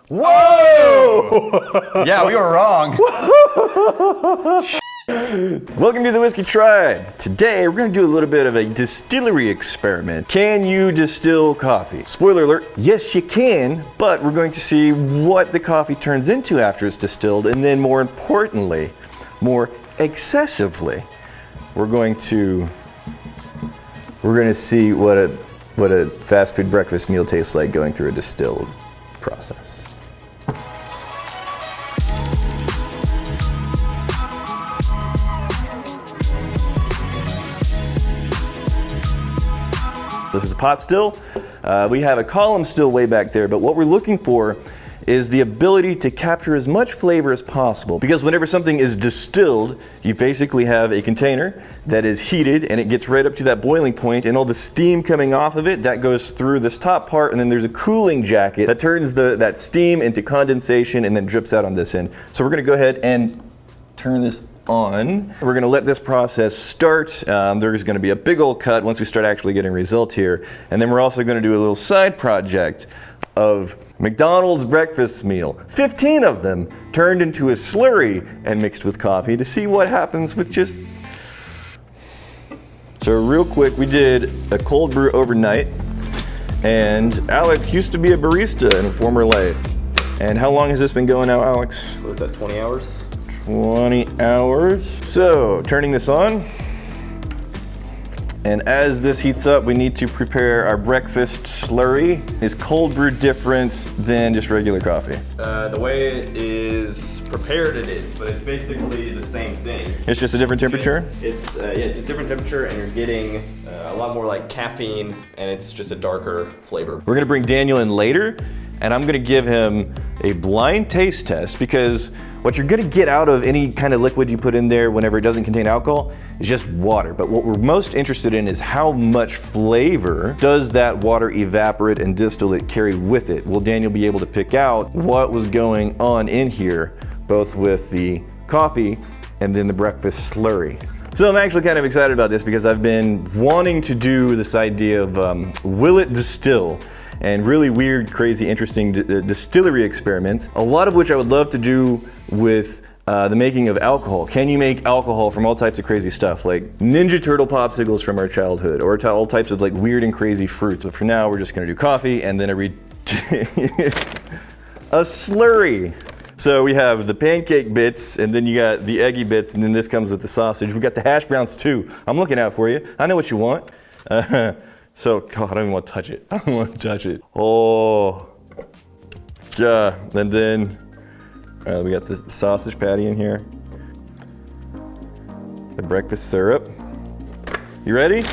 Whoa! Yeah, we were wrong. Welcome to the Whiskey Tribe. Today we're going to do a little bit of a distillery experiment. Can you distill coffee? Spoiler alert, yes you can, but we're going to see what the coffee turns into after it's distilled, and then more importantly, more excessively, we're going to see what a fast food breakfast meal tastes like going through a distilled process. This is a pot still. We have a column still way back there, but what we're looking for is the ability to capture as much flavor as possible. Because whenever something is distilled, you basically have a container that is heated and it gets right up to that boiling point, and all the steam coming off of it, that goes through this top part, and then there's a cooling jacket that turns that steam into condensation and then drips out on this end. So we're gonna go ahead and turn this on. We're gonna let this process start. There's gonna be a big old cut once we start actually getting results here. And then we're also gonna do a little side project of McDonald's breakfast meal. 15 of them turned into a slurry and mixed with coffee to see what happens with just... So real quick, we did a cold brew overnight, and Alex used to be a barista in a former life. And how long has this been going now, Alex? What is that, 20 hours? 20 hours. So, turning this on. And as this heats up, we need to prepare our breakfast slurry. Is cold brew different than just regular coffee? The way it is prepared it is, but it's basically the same thing. It's just a different temperature? It's different temperature, and you're getting a lot more like caffeine, and it's just a darker flavor. We're gonna bring Daniel in later, and I'm gonna give him a blind taste test, because what you're gonna get out of any kind of liquid you put in there whenever it doesn't contain alcohol is just water. But what we're most interested in is how much flavor does that water evaporate and distillate carry with it? Will Daniel be able to pick out what was going on in here, both with the coffee and then the breakfast slurry? So I'm actually kind of excited about this because I've been wanting to do this idea of will it distill? And really weird, crazy, interesting distillery experiments, a lot of which I would love to do with the making of alcohol. Can you make alcohol from all types of crazy stuff, like Ninja Turtle popsicles from our childhood, or all types of like weird and crazy fruits? But for now, we're just gonna do coffee and then a slurry. So we have the pancake bits, and then you got the eggy bits, and then this comes with the sausage. We got the hash browns too. I'm looking out for you. I know what you want. So, God, I don't even want to touch it. I don't want to touch it. Oh, yeah. And then we got the sausage patty in here. The breakfast syrup. You ready?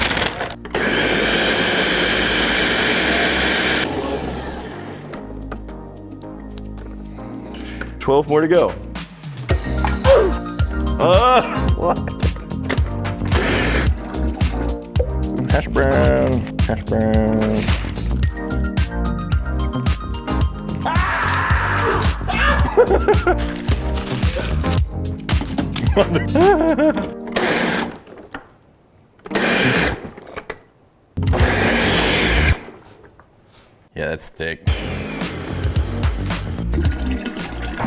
$12 more to go. What? Hash brown, hash brown. Yeah, that's thick.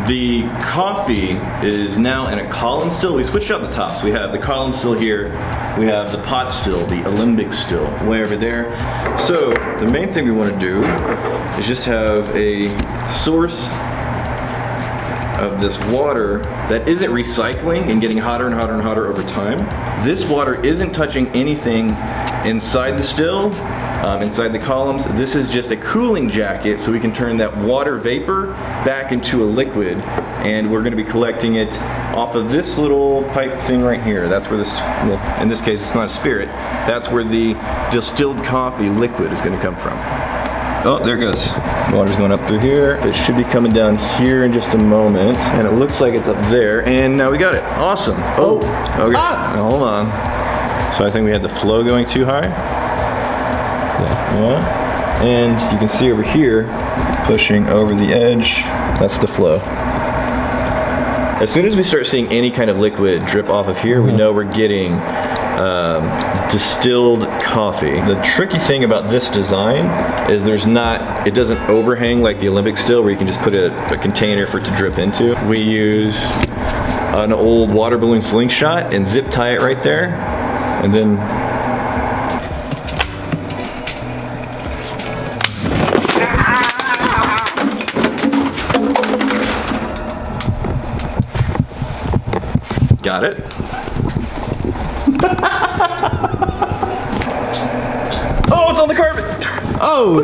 The coffee is now in a column still. We switched out the tops. We have the column still here. We have the pot still, the alembic still, way over there. So the main thing we want to do is just have a source of this water that isn't recycling and getting hotter and hotter and hotter over time. This water isn't touching anything inside the still, inside the columns. This is just a cooling jacket so we can turn that water vapor back into a liquid, and we're going to be collecting it off of this little pipe thing right here. That's where this, well, in this case it's not a spirit, that's where the distilled coffee liquid is going to come from. Oh, there it goes. Water's going up through here. It should be coming down here in just a moment. And it looks like it's up there. And now we got it. Awesome. Oh, okay. Now, hold on. So I think we had the flow going too high. Yeah. And you can see over here, pushing over the edge, that's the flow. As soon as we start seeing any kind of liquid drip off of here, we know we're getting distilled coffee. The tricky thing about this design is it doesn't overhang like the Olympic still, where you can just put a container for it to drip into. We use an old water balloon slingshot and zip tie it right there, and then got it. Oh, it's on the carpet! Oh,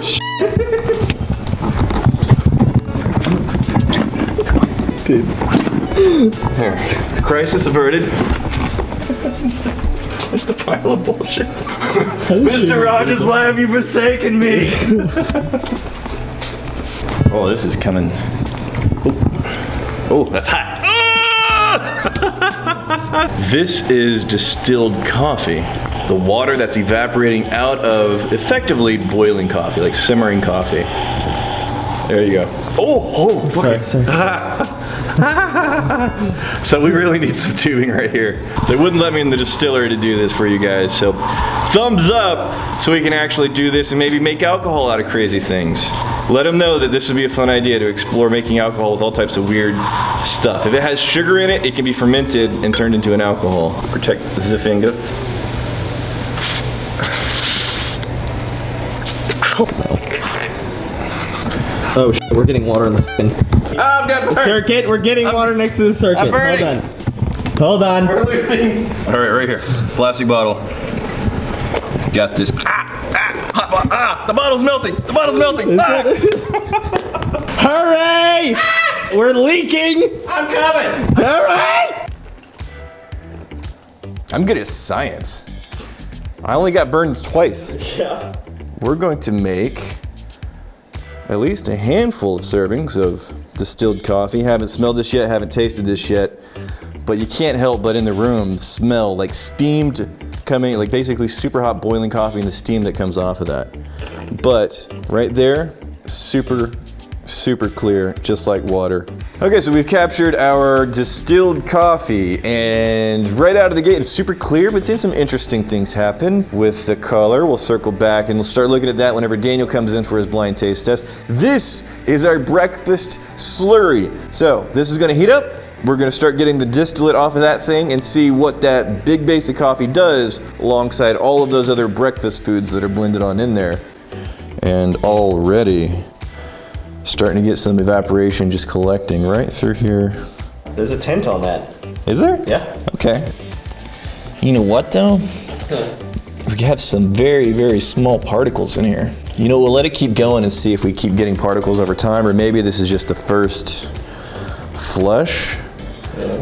There. Crisis averted. It's the pile of bullshit. Mr. Rogers, why have you forsaken me? Oh, this is coming. Oh, that's hot. This is distilled coffee. The water that's evaporating out of effectively boiling coffee, like simmering coffee. There you go. Oh, sorry. So we really need some tubing right here. They wouldn't let me in the distillery to do this for you guys, so thumbs up so we can actually do this and maybe make alcohol out of crazy things. Let them know that this would be a fun idea to explore making alcohol with all types of weird stuff. If it has sugar in it, it can be fermented and turned into an alcohol. Protect the fungus. Oh shit, we're getting water in the circuit. We're getting water next to the circuit. I'm burning. Hold on. We're losing. All right, right here. Plastic bottle. Got this. The bottle's melting. The bottle's melting. Hurry! We're leaking. I'm coming. Hurry! I'm good at science. I only got burned twice. Yeah. We're going to make at least a handful of servings of distilled coffee. Haven't smelled this yet, haven't tasted this yet, but you can't help but in the room smell like steamed coming, like basically super hot boiling coffee and the steam that comes off of that. But right there, super clear, just like water. Okay, so we've captured our distilled coffee, and right out of the gate it's super clear, but then some interesting things happen with the color. We'll circle back and we'll start looking at that whenever Daniel comes in for his blind taste test. This is our breakfast slurry. So this is gonna heat up. We're gonna start getting the distillate off of that thing and see what that big base of coffee does alongside all of those other breakfast foods that are blended on in there. And already starting to get some evaporation just collecting right through here. There's a tint on that. Is there? Yeah. Okay. You know what though? We have some very small particles in here. You know, we'll let it keep going and see if we keep getting particles over time, or maybe this is just the first flush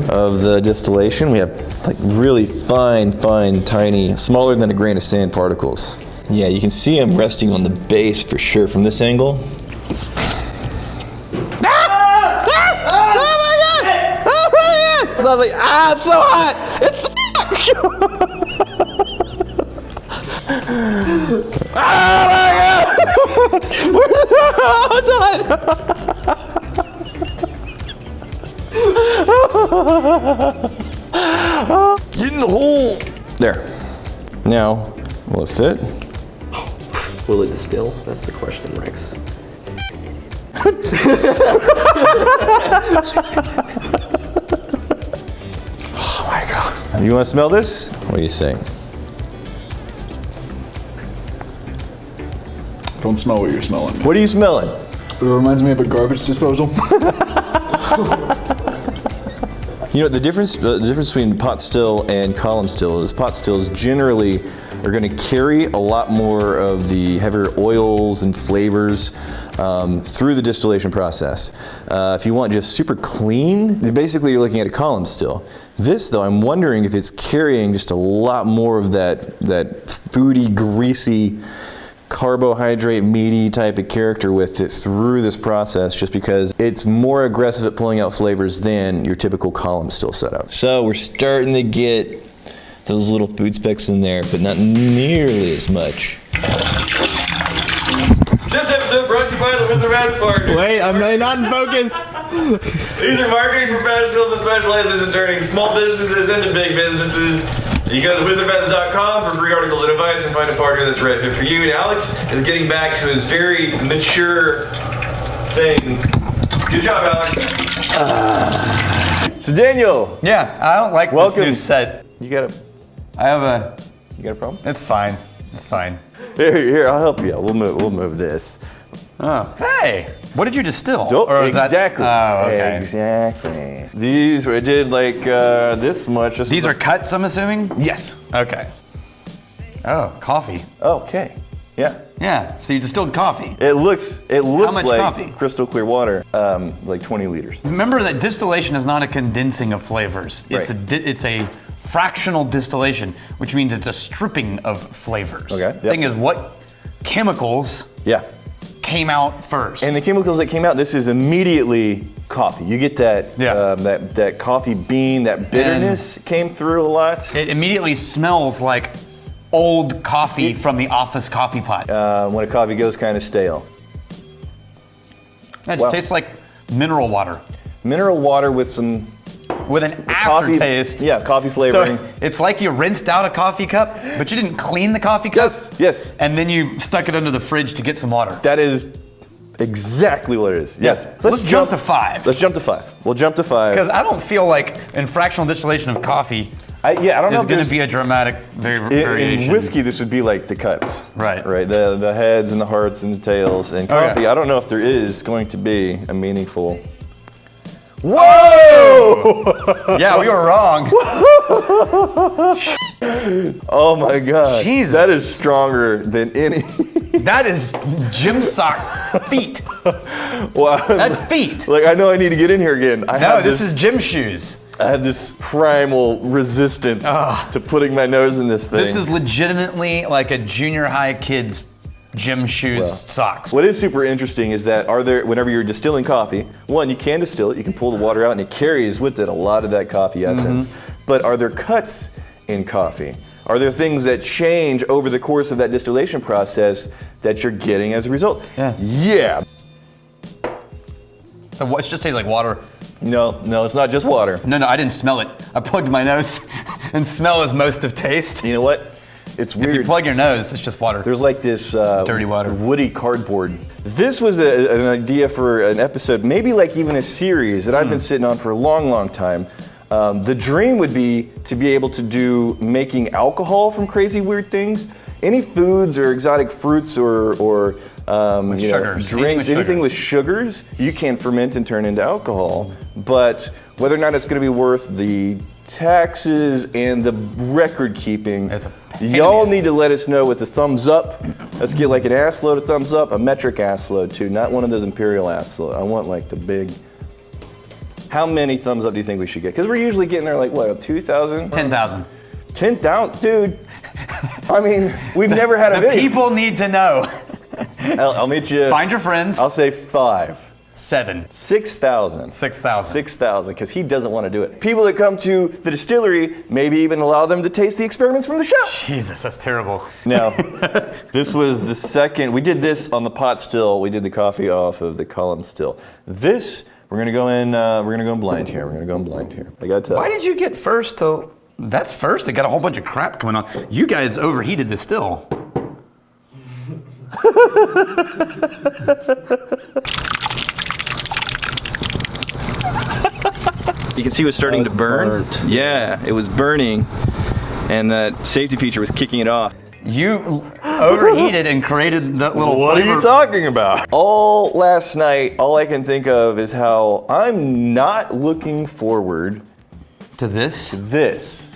of the distillation. We have like really fine, tiny, smaller than a grain of sand particles. Yeah, you can see them resting on the base for sure from this angle. So I was like, it's so hot! It's oh my god! It's hot! Get in the hole! There. Now, will it fit? Will it distill? That's the question, Rex. Oh my god. You want to smell this? What do you think? Don't smell what you're smelling. What are you smelling? It reminds me of a garbage disposal. You know, the difference between pot still and column still is pot stills generally are going to carry a lot more of the heavier oils and flavors through the distillation process. If you want just super clean, basically you're looking at a column still. This though, I'm wondering if it's carrying just a lot more of that foody, greasy, carbohydrate, meaty type of character with it through this process, just because it's more aggressive at pulling out flavors than your typical column still setup. So we're starting to get those little food specks in there, but not nearly as much. This episode brought to you by the Wizard Rats Partners. Wait, I'm not in focus. These are marketing professionals that specialize in turning small businesses into big businesses. You go to wizardmethod.com for free articles and advice and find a partner that's right fit for you. And Alex is getting back to his very mature thing. Good job, Alex. So Daniel. Yeah, I don't like this new set. You got a problem? It's fine. It's fine. Here, I'll help you. We'll move this. Oh, hey, what did you distill? Exactly. Oh, okay. Exactly. These I did like this much. These are cuts, I'm assuming? Yes. Okay. Oh, coffee. Okay. Yeah. Yeah, so you distilled coffee. It looks much like coffee? crystal clear water, like 20 liters. Remember that distillation is not a condensing of flavors. Right. It's a fractional distillation, which means it's a stripping of flavors. Okay. Yep. Thing is, what chemicals Yeah. came out first? And the chemicals that came out, this is immediately coffee. You get that that coffee bean, that bitterness came through a lot. It immediately smells like old coffee from the office coffee pot. When a coffee goes kind of stale. That just tastes like mineral water. Mineral water with an aftertaste. Yeah, coffee flavoring. So it's like you rinsed out a coffee cup, but you didn't clean the coffee cup. Yes. And then you stuck it under the fridge to get some water. That is exactly what it is. Yes. So let's jump to 5. Let's jump to 5. We'll jump to 5. Because I don't feel like in fractional distillation of coffee, I don't know there's if going to be a dramatic variation. In whiskey, this would be like the cuts. Right. Right. The heads and the hearts and the tails. And coffee, I don't know if there is going to be a meaningful. Whoa! Yeah, we were wrong. Oh my God. Jesus. That is stronger than any. That is gym sock feet. Wow. That's feet. Like, I know I need to get in here again. This is gym shoes. I have this primal resistance to putting my nose in this thing. This is legitimately like a junior high kid's gym shoes socks. What is super interesting is that whenever you're distilling coffee, one, you can distill it, you can pull the water out, and it carries with it a lot of that coffee essence. But are there cuts in coffee? Are there things that change over the course of that distillation process that you're getting as a result? Yeah. So it just tastes like water. No, it's not just water. No, I didn't smell it. I plugged my nose, and smell is most of taste. You know what? It's weird. If you plug your nose, it's just water. There's like this dirty water, woody cardboard. This was an idea for an episode, maybe like even a series that I've been sitting on for a long, long time. The dream would be to be able to do making alcohol from crazy weird things. Any foods or exotic fruits or drinks, anything with sugars, you can ferment and turn into alcohol. But whether or not it's going to be worth the taxes and the record keeping, y'all need to let us know with the thumbs up. Let's get like an ass load of thumbs up, a metric ass load too, not one of those imperial ass load. I want like the big. How many thumbs up do you think we should get? Because we're usually getting there like what, 2,000? 10,000. 10,000, dude. I mean, we've never had a video. People need to know. I'll meet you. Find your friends. I'll say 5. 7. 6,000. 6,000. 6,000, because he doesn't want to do it. People that come to the distillery, maybe even allow them to taste the experiments from the show. Jesus, that's terrible. Now, this was the second. We did this on the pot still. We did the coffee off of the column still. This, we're gonna go in. We're gonna go in blind here. I gotta tell you. Why did you get first to? That's first. It got a whole bunch of crap going on. You guys overheated this still. You can see it was starting to burn. Yeah, it was burning, and that safety feature was kicking it off. You overheated and created that little What flavor. are you talking about? All last night, all I can think of is how I'm not looking forward to this? this.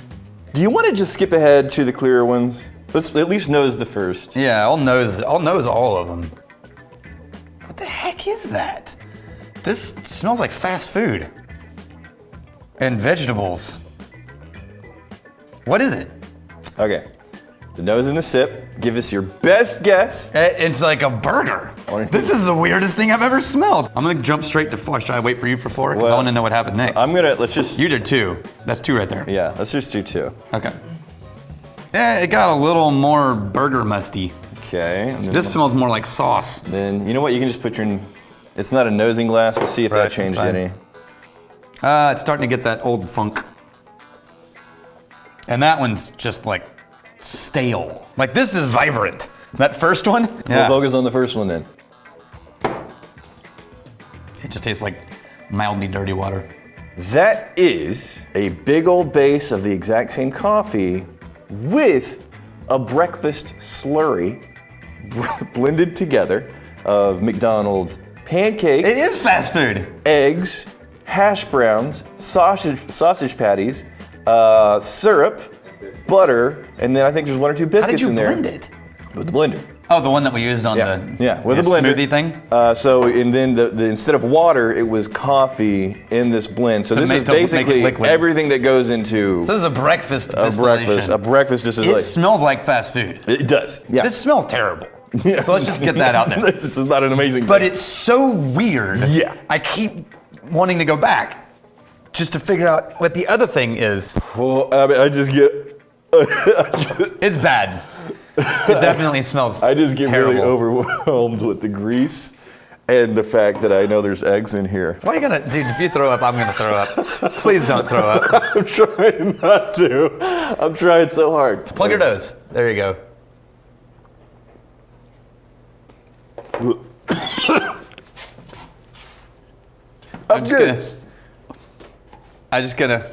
Do you want to just skip ahead to the clearer ones? Let's at least nose the first. Yeah, I'll nose all of them. What the heck is that? This smells like fast food. And vegetables. What is it? Okay. The nose and the sip. Give us your best guess. It's like a burger. This is the weirdest thing I've ever smelled. I'm gonna jump straight to 4. Should I wait for you for 4? Because I want to know what happened next. Let's just. You did 2. That's 2 right there. Yeah, let's just do 2. Okay. Yeah, it got a little more burger musty. Okay. And then This smells more like sauce. Then, you know what? You can just put your. It's not a nosing glass, but see if that Right, changed that's fine. any. It's starting to get that old funk. And that one's just like stale. Like this is vibrant. That first one? We'll focus on the first one then. It just tastes like mildly dirty water. That is a big old base of the exact same coffee with a breakfast slurry blended together of McDonald's pancakes. It is fast food. Eggs, hash browns, sausage patties, syrup, butter, and then I think there's 1 or 2 biscuits in there. How did you blend it? With the blender. Oh, the one that we used on with the blender smoothie thing? And then the instead of water, it was coffee in this blend. So this is make it basically liquid. everything that goes into So this is a breakfast distillation. a breakfast. This is It smells like fast food. it does. Yeah. This smells terrible. So let's just get that out there. This is not an amazing But thing. it's so weird. Yeah. I keep wanting to go back just to figure out what the other thing is. Well, I mean, I just get It's bad. It definitely smells I just get terrible. really overwhelmed with the grease and the fact that I know there's eggs in here. Why are you gonna, dude, if you throw up, I'm gonna throw up. Please don't throw up. I'm trying not to. I'm trying so hard. Plug your nose. There you go. I'm just gonna.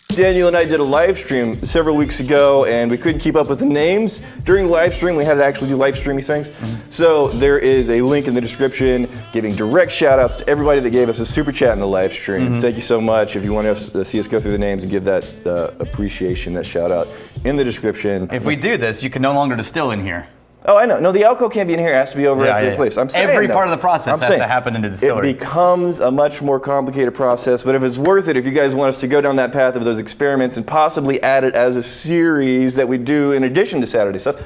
Daniel and I did a live stream several weeks ago, and we couldn't keep up with the names. During the live stream, we had to actually do live streamy things. So there is a link in the description giving direct shout outs to everybody that gave us a super chat in the live stream. Thank you so much. If you want to see us go through the names and give that appreciation, that shout out in the description. If we do this, you can no longer distill in here. Oh, I know. No, the alcohol can't be in here. It has to be over at the place. I'm saying every though, part of the process I'm has saying, to happen in the distillery. It becomes a much more complicated process, but if it's worth it, if you guys want us to go down that path of those experiments and possibly add it as a series that we do in addition to Saturday stuff,